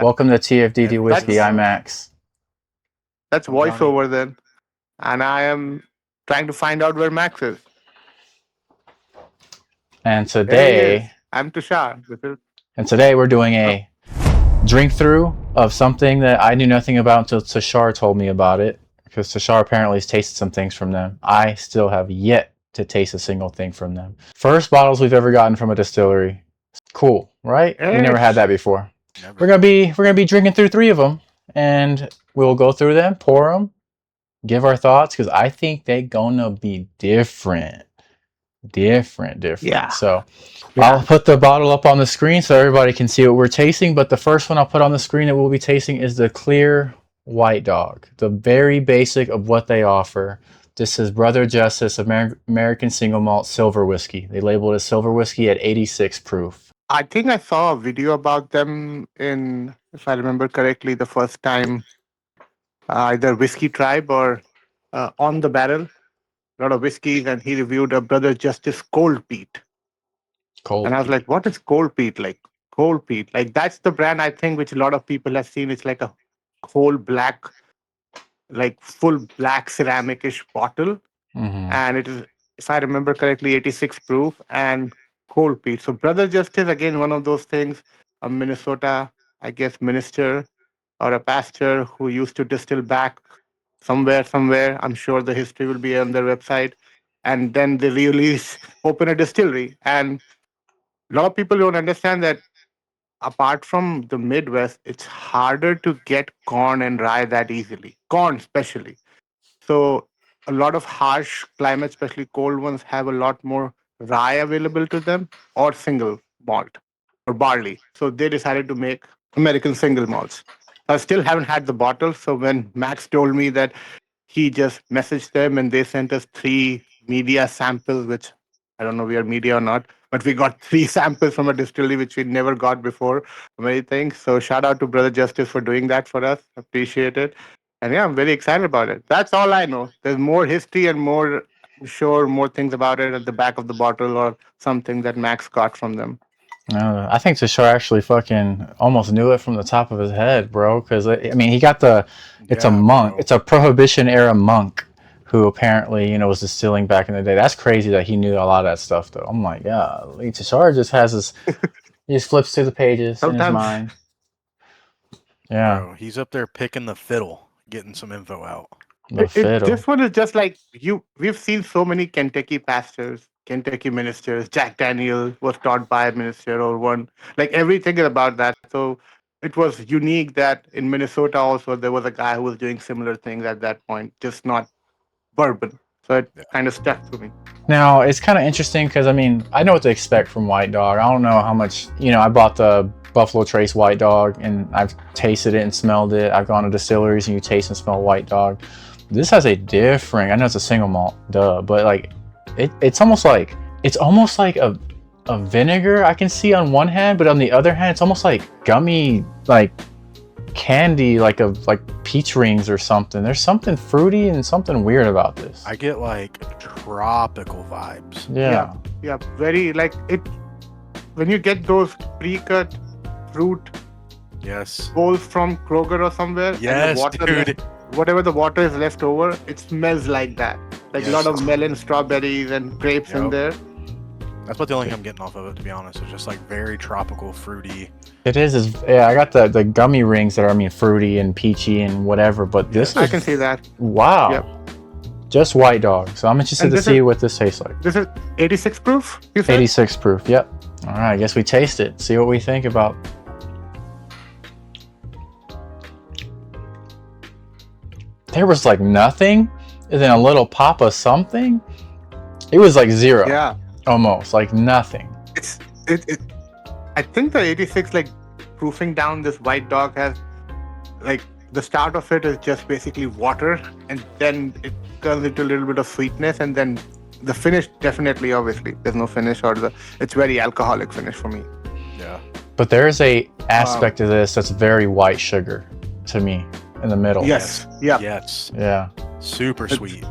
Welcome to TFDD And Whiskey. I'm Max. that's I'm Johnny. voiceover then. And I am trying to find out where Max is. And There he is. today, I'm Tushar. we're doing a drink through of something that I knew nothing about until Tashar told me about it. Because Tashar apparently has tasted some things from them. I still have yet to taste a single thing from them. First bottles we've ever gotten from a distillery. Cool, right? We never had that before. Never. We're gonna be drinking through 3 of them, and we'll go through them, pour them, give our thoughts, because I think they're gonna be different. Yeah. So I'll put the bottle up on the screen so everybody can see what we're tasting. But the first one I'll put on the screen that we'll be tasting is the clear white dog, the very basic of what they offer. This is Brother Justus American Single Malt Silver Whiskey. They label it as silver whiskey at 86 proof. I think I saw a video about them in, if I remember correctly, the first time, either Whiskey Tribe or On the Barrel. A lot of whiskeys, and he reviewed a Brother Justice Cold Peat. Cold. And I was like, what is Cold Peat? Like, Cold Peat. Like, that's the brand I think which a lot of people have seen. It's like a whole black, like full black ceramic-ish bottle. Mm-hmm. And it is, if I remember correctly, 86 proof and Cold Peat. So Brother Justice, again, one of those things, a Minnesota, I guess, minister or a pastor who used to distill back somewhere. I'm sure the history will be on their website. And then they release, open a distillery. And a lot of people don't understand that apart from the Midwest, it's harder to get corn and rye that easily. Corn, especially. So a lot of harsh climates, especially cold ones, have a lot more rye available to them or single malt or barley. So they decided to make American single malts. I still haven't had the bottle. So when Max told me that he just messaged them and they sent us 3 media samples, which I don't know if we are media or not, but we got 3 samples from a distillery which we never got before. Many things. So shout out to Brother Justice for doing that for us. Appreciate it. And yeah, I'm very excited about it. That's all I know. There's more history and more, I'm sure, more things about it at the back of the bottle or something that Max got from them. I think Tashar actually fucking almost knew it from the top of his head, bro. Because I mean, he got the. It's a monk. Bro. It's a Prohibition era monk who apparently was distilling back in the day. That's crazy that he knew a lot of that stuff, though. I'm like, yeah, Tashar just has his. He just flips through the pages in his Sometimes- mind. Yeah, Bro, he's up there picking the fiddle, getting some info out. the fiddle. This one is just like you. We've seen so many Kentucky pastors, Kentucky ministers. Jack Daniel was taught by a minister or one. Like everything is about that. So it was unique that in Minnesota also there was a guy who was doing similar things at that point, just not bourbon. So it kind of stuck to me. Now, it's kind of interesting because, I mean, I know what to expect from White Dog. I don't know how much, I bought the Buffalo Trace White Dog and I've tasted it and smelled it. I've gone to distilleries and you taste and smell White Dog. This has a different, I know it's a single malt, but like, it's almost like a vinegar I can see on one hand, but on the other hand, it's almost like gummy, like candy, like peach rings or something. There's something fruity and something weird about this. I get like tropical vibes. Yeah. Very like it when you get those pre-cut fruit Yes. bowls from Kroger or somewhere. Yes, and the water dude. whatever the water is left over, it smells like that. Like a lot Yes. of melon, strawberries, and grapes in Yep. there. That's what the only thing I'm getting off of it, to be honest. It's just like very tropical, fruity. It is. Yeah, I got the gummy rings that are, fruity and peachy and whatever. But this I is can see that. wow. Yep. Just White Dog. So I'm interested And to this see is- what this tastes like. This is 86 proof, you said? 86 proof. Yep. All right. I guess we taste it. See what we think about. There was like nothing, and then a little pop of something. It was like zero. Yeah. Almost like nothing. It's it I think the 86 like proofing down this White Dog has like the start of it is just basically water and then it turns into a little bit of sweetness and then the finish definitely obviously there's no finish or it's very alcoholic finish for me. Yeah. But there is a aspect of this that's very white sugar to me in the middle. Yes. Yeah. Yes. Yeah. Super It's- sweet.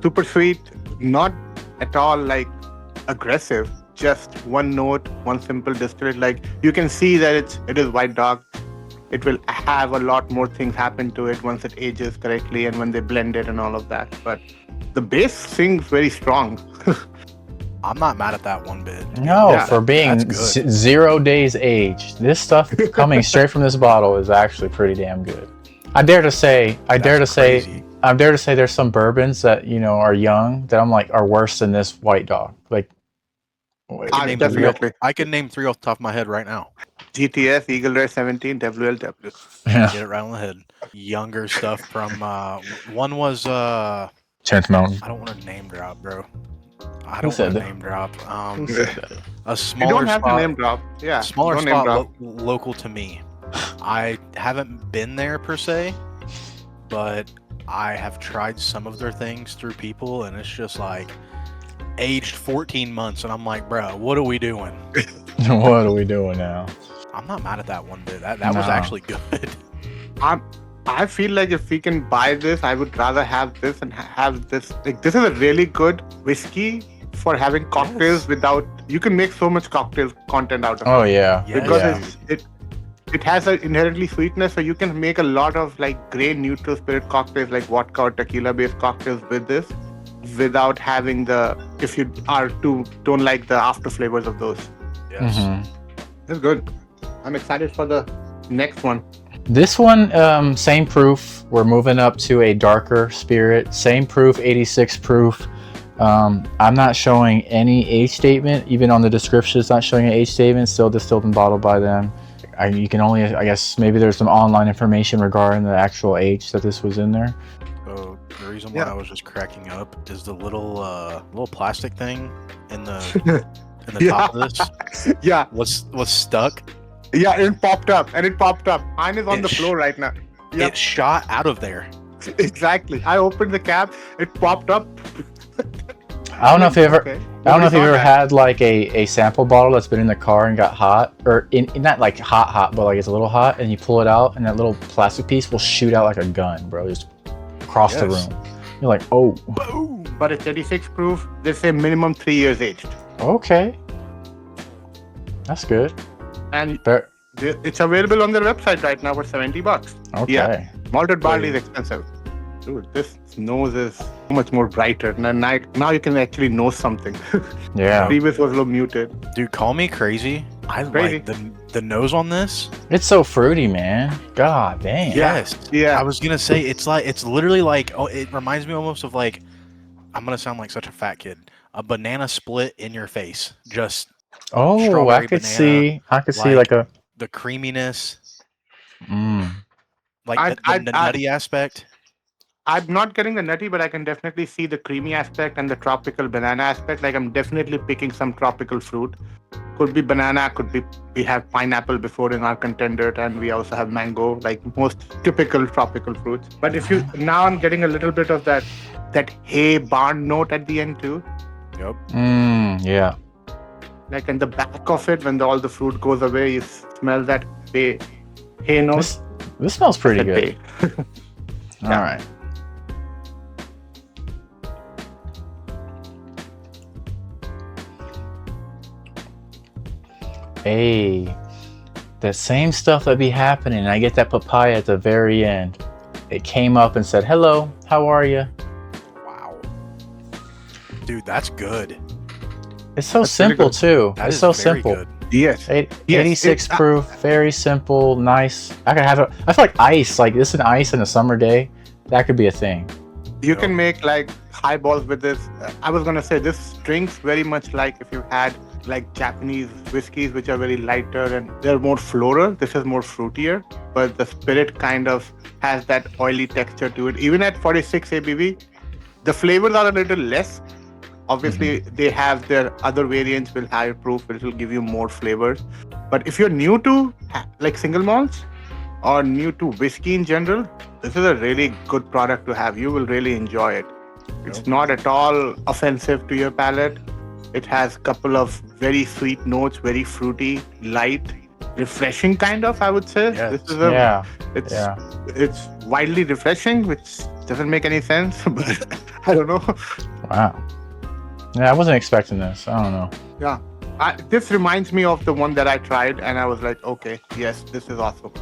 Super sweet, not at all like aggressive, just one note, one simple distillate. Like you can see that it is White Dog. it will have a lot more things happen to it once it ages correctly and when they blend it and all of that. But the base sings very strong. I'm not mad at that one bit. No, Yeah, for being that's good. 0 days aged, this stuff coming straight from this bottle is actually pretty damn good. I dare to say Crazy. there's some bourbons that, you know, are young that I'm like are worse than this White Dog. Like, Definitely. I can name 3 off the top of my head right now. GTS, Eagle Rare 17, WLW. yeah. Get it right on the head. Younger stuff from one was 10th Mountain. I don't want to name drop, bro. I Who don't said want to that? name drop. Who said that? A You smaller don't have to spot. name drop. Yeah. Smaller don't name spot drop. local to me. I haven't been there per se, but I have tried some of their things through people, and it's just like aged 14 months, and I'm like, bro, what are we doing? What are we doing now? I'm not mad at that one bit. That was No. actually good. I feel like if we can buy this, I would rather have this and have this. Like, this is a really good whiskey for having cocktails without. You can make so much cocktail content out of it. Oh yeah. Yes. Because Yeah. it has an inherently sweetness, so you can make a lot of like great neutral spirit cocktails like vodka or tequila based cocktails with this without having the, if you don't like the after flavors of those. Yes. Mhm. That's good. I'm excited for the next one. This one, same proof. We're moving up to a darker spirit. Same proof, 86 proof. I'm not showing any age statement. Even on the description, it's not showing an age statement. Still distilled and bottled by them. You can only, I guess, maybe there's some online information regarding the actual age that this was in there. So the reason why Yeah. I was just cracking up is the little plastic thing in the top of this Yeah, was stuck. yeah, it popped up. Mine is on It the floor right now. Yep. It shot out of there. Exactly. I opened the cap, it popped up. I don't know if you ever, Okay. I don't know if Nobody you've saw ever that. had like a sample bottle that's been in the car and got hot, or in not like hot, but like it's a little hot, and you pull it out, and that little plastic piece will shoot out like a gun, bro, just across the Yes. room. You're like, oh, Boom. But it's 86 proof. They say minimum 3 years aged. okay, that's good. And Fair. it's available on their website right now for $70. Okay. Yeah. Malted barley is expensive. Dude, this nose is so much more brighter. Now you can actually know something. Yeah. Previous was a little muted. Dude, call me crazy. I Crazy. like the nose on this. It's so fruity, man. God damn. Yes. Yeah. I was gonna say it's literally like, oh, it reminds me almost of like, I'm gonna sound like such a fat kid. A banana split in your face. Just Oh, I Strawberry could banana, see. I could see like a. the creaminess, Mm. like the nutty aspect. I'm not getting the nutty, but I can definitely see the creamy aspect and the tropical banana aspect. Like I'm definitely picking some tropical fruit. Could be banana, could be, we have pineapple before in our contender, and we also have mango, like most typical tropical fruits. But now I'm getting a little bit of that hay barn note at the end too. Yep. Yeah. Like in the back of it, when all the fruit goes away, you smell that hay note. This smells pretty That good. hay. All right. Hey, the same stuff that be happening. I get that papaya at the very end. It came up and said, "Hello, how are you?" Wow. Dude, that's good. It's so That's really simple good. too. That It's is so very simple. good. Yes. 86 it- proof, very simple, nice. I could have it. I feel like ice, like this, an ice in a summer day, that could be a thing. You can make like highballs with this. I was gonna say this drinks very much like if you had like Japanese whiskeys, which are very lighter and they're more floral. This is more fruitier, but the spirit kind of has that oily texture to it. Even at 46 ABV, the flavors are a little less. Obviously, they have their other variants with higher proof, which will give you more flavors. But if you're new to like single malts or new to whiskey in general, this is a really good product to have. You will really enjoy it. It's not at all offensive to your palate. It has a couple of very sweet notes, very fruity, light, refreshing kind of, I would say. Yes. This is Yeah. it's Yeah. it's wildly refreshing, which doesn't make any sense, but I don't know. Wow. Yeah, I wasn't expecting this. I don't know. This reminds me of the one that I tried, and I was like, okay, yes, this is awesome.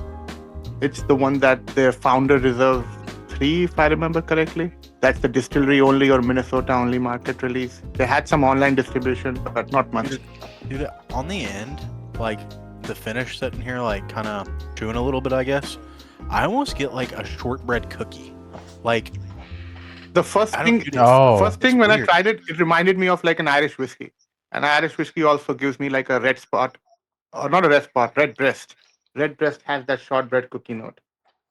It's the one that the founder Reserve 3, if I remember correctly. That's the distillery only or Minnesota only market release. They had some online distribution, but not much. Dude, on the end, like the finish sitting here, like kind of chewing a little bit, I guess. I almost get like a shortbread cookie. Like The first I thing, don't. Dude, Oh, first thing it's when I weird. tried it, it reminded me of like an Irish whiskey. And Irish whiskey also gives me like a red spot, or not a red spot, red breast. Red breast has that shortbread cookie note.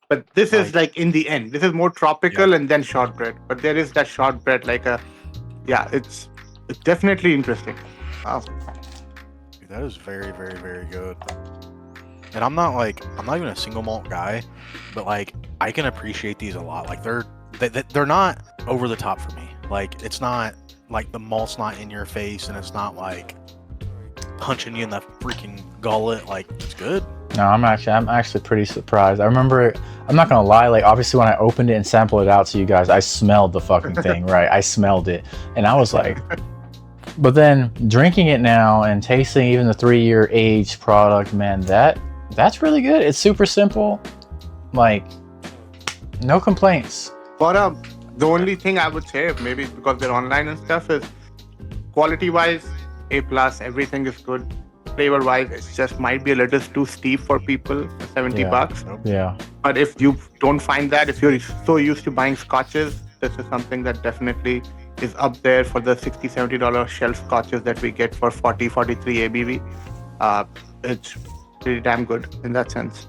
But this is Like like in the end. This is more yeah, tropical and then shortbread. But there is that shortbread, like a yeah. It's definitely interesting. Wow. dude, that is very, very, very good. And I'm not even a single malt guy, but like I can appreciate these a lot. Like they're not over the top for me. Like it's not like the malt's not in your face and it's not like punching you in the freaking gullet. Like it's good. no, I'm actually pretty surprised. I remember, I'm not gonna lie, like obviously when I opened it and sampled it out to you guys, I smelled the fucking thing, right? I smelled it, and I was like, but then drinking it now and tasting even the 3-year aged product, man, that's really good. It's super simple, like no complaints. But the only thing I would say, maybe because they're online and stuff, is quality wise, A plus. Everything is good. Flavor wise, it just might be a little too steep for people. For 70 Yeah. bucks. Yeah. But if you don't find that, if you're so used to buying scotches, this is something that definitely is up there for the $60, $70 shelf scotches that we get for 40, 43 ABV. It's pretty damn good in that sense.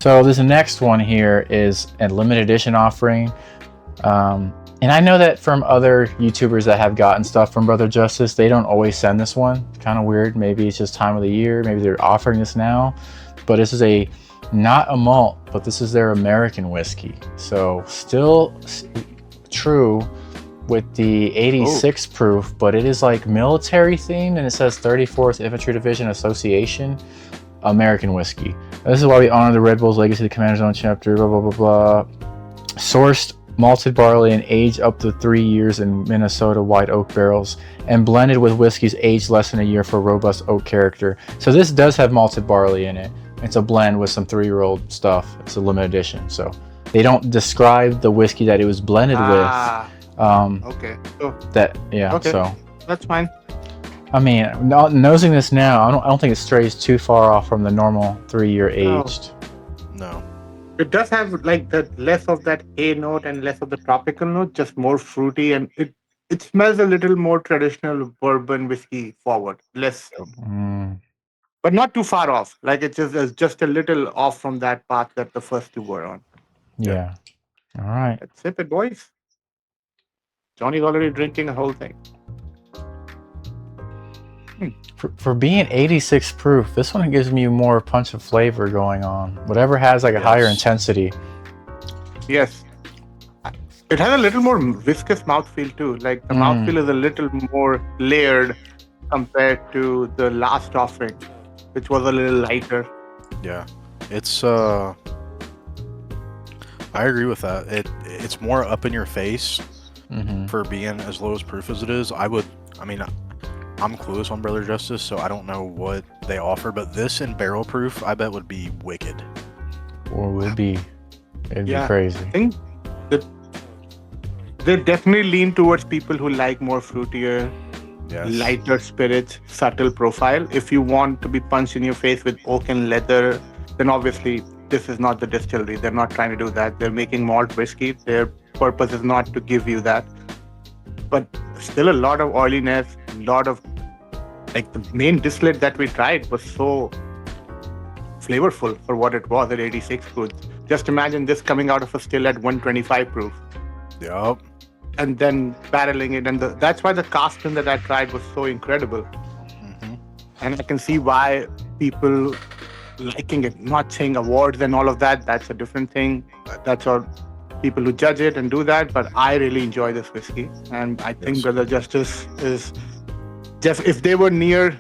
So this next one here is a limited edition offering. And I know that from other YouTubers that have gotten stuff from Brother Justus, they don't always send this one. Kind of weird. Maybe it's just time of the year. Maybe they're offering this now. But this is not a malt, but this is their American whiskey. So still true with the 86 proof, but it is like military themed, and it says 34th Infantry Division Association American whiskey. This is why we honor the Red Bull's legacy, the Commander's Own chapter, blah, blah, blah, blah. Sourced malted barley and aged up to 3 years in Minnesota white oak barrels, and blended with whiskeys aged less than a year for robust oak character. So this does have malted barley in it. It's a blend with some 3-year-old stuff. It's a limited edition. So they don't describe the whiskey that it was blended with. Okay. So Okay. So that's fine. I mean, nosing this now, I don't think it strays too far off from the normal 3-year aged. No. It does have like the less of that A note and less of the tropical note, just more fruity, and it smells a little more traditional bourbon whiskey forward, less, but not too far off. Like it's just a little off from that path that the first two were on. Yeah. All right. Let's sip it, boys. Johnny's already drinking a whole thing. For being 86 proof, this one gives me more punch of flavor going on. Whatever has like a higher intensity. Yes. It has a little more viscous mouthfeel too. Like the mouthfeel is a little more layered compared to the last offering, which was a little lighter. Yeah. It's I agree with that. It's more up in your face for being as low as proof as it is. I'm clueless on Brother Justus, so I don't know what they offer, but this in barrel proof, I bet would be wicked. Or it'd be crazy. I think that they definitely lean towards people who like more fruitier, lighter spirits, subtle profile. If you want to be punched in your face with oak and leather, then obviously this is not the distillery. They're not trying to do that. They're making malt whiskey. Their purpose is not to give you that. But still a lot of oiliness, a lot of, like the main distillate that we tried was so flavorful for what it was at 86 proof. Just imagine this coming out of a still at 125 proof. Yup. And then barreling it. And that's why the casting that I tried was so incredible. And I can see why people liking it. Not saying awards and all of that. That's a different thing. That's all people who judge it and do that. But I really enjoy this whiskey. And I think Brother Justus is... if they were nearer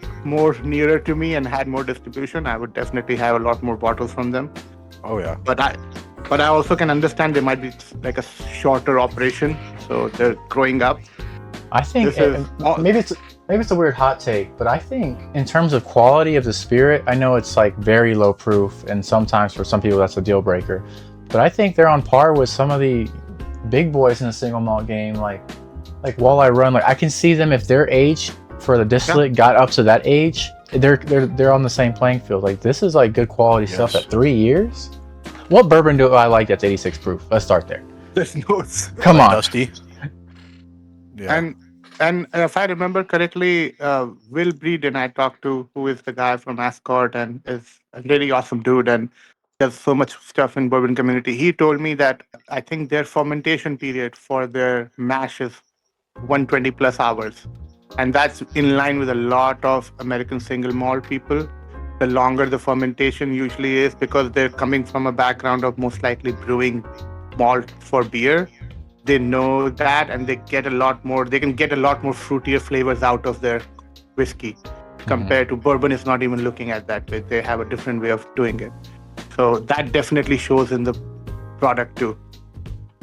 to me and had more distribution, I would definitely have a lot more bottles from them. Oh yeah. But I also can understand they might be like a shorter operation, so they're growing up. I think maybe it's a weird hot take, but I think in terms of quality of the spirit, I know it's like very low proof, and sometimes for some people that's a deal breaker. But I think they're on par with some of the big boys in the single malt game, like Walleye Run. Like I can see them if their age for the distillate got up to that age, they're on the same playing field. Like this is like good quality stuff at 3 years. What bourbon do I like that's 86 proof? Let's start there. There's notes. Come on. Dusty. Yeah. And if I remember correctly, Will Breeden I talked to, who is the guy from Ascot and is a really awesome dude and does so much stuff in bourbon community. He told me that I think their fermentation period for their mash is 120 plus hours. And that's in line with a lot of American single malt people. The longer the fermentation usually is because they're coming from a background of most likely brewing malt for beer. They know that and they can get a lot more fruitier flavors out of their whiskey compared to bourbon is not even looking at that way. They have a different way of doing it. So that definitely shows in the product too.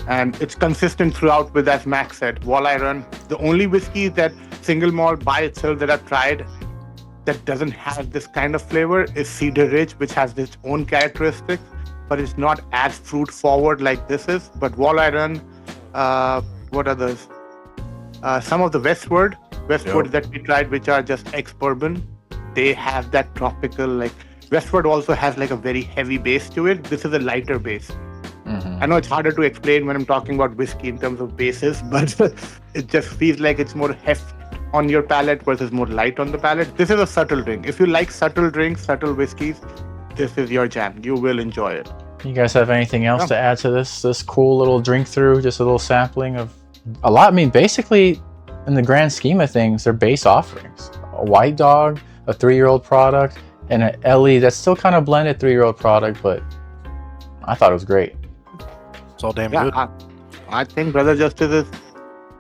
And it's consistent throughout with, as Max said, Walleye Run. The only whiskey that single malt by itself that I've tried that doesn't have this kind of flavor is Cedar Ridge, which has its own characteristics, but it's not as fruit forward like this is. But Walleye Run, what others? Some of the Westward that we tried, which are just ex-bourbon, they have that tropical, like Westward also has like a very heavy base to it. This is a lighter base. I know it's harder to explain when I'm talking about whiskey in terms of bases, but it just feels like it's more heft on your palate versus more light on the palate. This is a subtle drink. If you like subtle drinks, subtle whiskeys, this is your jam. You will enjoy it. You guys have anything else to add to this cool little drink through? Just a little sampling of a lot. I mean, basically, in the grand scheme of things, they're base offerings. A White Dog, a 3-year-old product, and an LE that's still kind of blended 3-year-old product, but I thought it was great. It's all damn good. I think Brother Justus is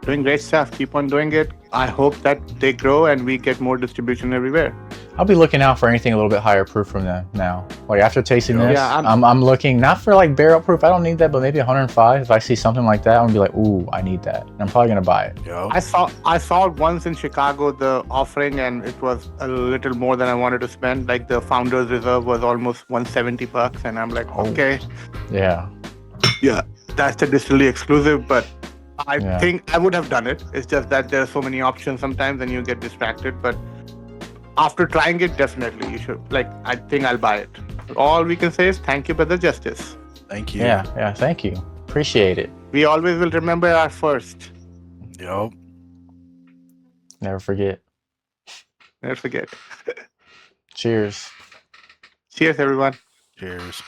doing great stuff. Keep on doing it. I hope that they grow and we get more distribution everywhere. I'll be looking out for anything a little bit higher proof from them now. Like after tasting this, Yeah, I'm looking not for like barrel proof. I don't need that, but maybe 105. If I see something like that, I'm gonna be like, ooh, I need that. And I'm probably gonna buy it. Yo. I saw it once in Chicago, the offering, and it was a little more than I wanted to spend. Like the Founder's Reserve was almost $170, and I'm like, okay, Yeah. that's the distillery exclusive, but I think I would have done it. It's just that there are so many options sometimes and you get distracted. But after trying it, definitely you should. Like, I think I'll buy it. All we can say is thank you, Brother Justus. Thank you. Yeah, thank you. Appreciate it. We always will remember our first. Yo. Never forget. Never forget. Cheers. Cheers, everyone. Cheers.